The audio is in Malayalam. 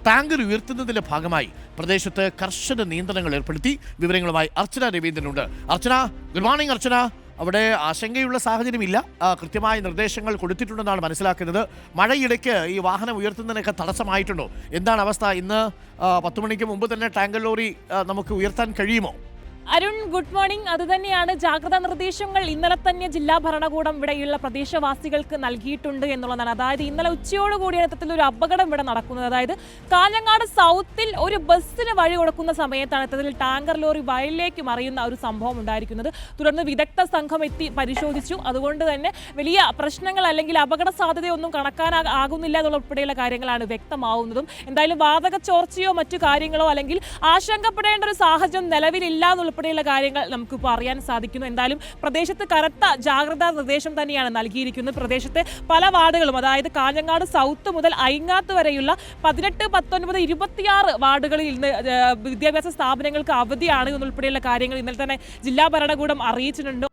ടാങ്കർ ഉയർത്തുന്നതിന്റെ ഭാഗമായി പ്രദേശത്ത് കർശന നിയന്ത്രണങ്ങൾ ഏർപ്പെടുത്തി. വിവരങ്ങളുമായി അർച്ചന രവീന്ദ്രനുണ്ട്. അർച്ചന, ഗുഡ് മോർണിംഗ്. അർച്ചന, അവിടെ ആശങ്കയുള്ള സാഹചര്യമില്ല, കൃത്യമായ നിർദ്ദേശങ്ങൾ കൊടുത്തിട്ടുണ്ടെന്നാണ് മനസ്സിലാക്കുന്നത്. മഴയിടയ്ക്ക് ഈ വാഹനം ഉയർത്തുന്നതിനൊക്കെ തടസ്സമായിട്ടുണ്ടോ? എന്താണ് അവസ്ഥ? ഇന്ന് 10 മണിക്ക് മുമ്പ് തന്നെ ടാങ്കർ ലോറി നമുക്ക് ഉയർത്താൻ കഴിയുമോ? Arun, good morning. അതുതന്നെയാണ് ജാഗ്രതാ നിർദ്ദേശങ്ങൾ ഇന്നലെ തന്നെ ജില്ലാ ഭരണകൂടം ഇവിടെയുള്ള പ്രദേശവാസികൾക്ക് നൽകിയിട്ടുണ്ട് എന്നുള്ളതാണ്. അതായത് ഇന്നലെ ഉച്ചയോടുകൂടിയാണ് ഇത്തരത്തിലൊരു അപകടം ഇവിടെ നടക്കുന്നത്. അതായത് കാഞ്ഞങ്ങാട് സൗത്തിൽ ഒരു ബസ്സിന് വഴി കൊടുക്കുന്ന സമയത്താണ് ഇത്തരത്തിൽ ടാങ്കർ ലോറി വയലിലേക്ക് മറിയുന്ന ഒരു സംഭവം ഉണ്ടായിരിക്കുന്നത്. തുടർന്ന് വിദഗ്ധ സംഘം എത്തി പരിശോധിച്ചു. അതുകൊണ്ട് തന്നെ വലിയ പ്രശ്നങ്ങൾ അല്ലെങ്കിൽ അപകട സാധ്യതയൊന്നും കണക്കാനാകുന്നില്ല എന്നുൾപ്പെടെയുള്ള കാര്യങ്ങളാണ് വ്യക്തമാവുന്നതും. എന്തായാലും വാതക ചോർച്ചയോ മറ്റു കാര്യങ്ങളോ അല്ലെങ്കിൽ ആശങ്കപ്പെടേണ്ട ഒരു സാഹചര്യം നിലവിലില്ല ഉൾപ്പെടെയുള്ള കാര്യങ്ങൾ നമുക്കിപ്പോൾ അറിയാൻ സാധിക്കുന്നു. എന്തായാലും പ്രദേശത്ത് കനത്ത ജാഗ്രതാ നിർദ്ദേശം തന്നെയാണ് നൽകിയിരിക്കുന്നത്. പ്രദേശത്തെ പല വാർഡുകളും, അതായത് കാഞ്ഞങ്ങാട് സൗത്ത് മുതൽ ഐങ്ങാത്ത് വരെയുള്ള 18, 19, 26 വാർഡുകളിൽ ഇന്ന് വിദ്യാഭ്യാസ സ്ഥാപനങ്ങൾക്ക് അവധിയാണ് എന്നുൾപ്പെടെയുള്ള കാര്യങ്ങൾ ഇന്നലെ തന്നെ ജില്ലാ ഭരണകൂടം അറിയിച്ചിട്ടുണ്ട്.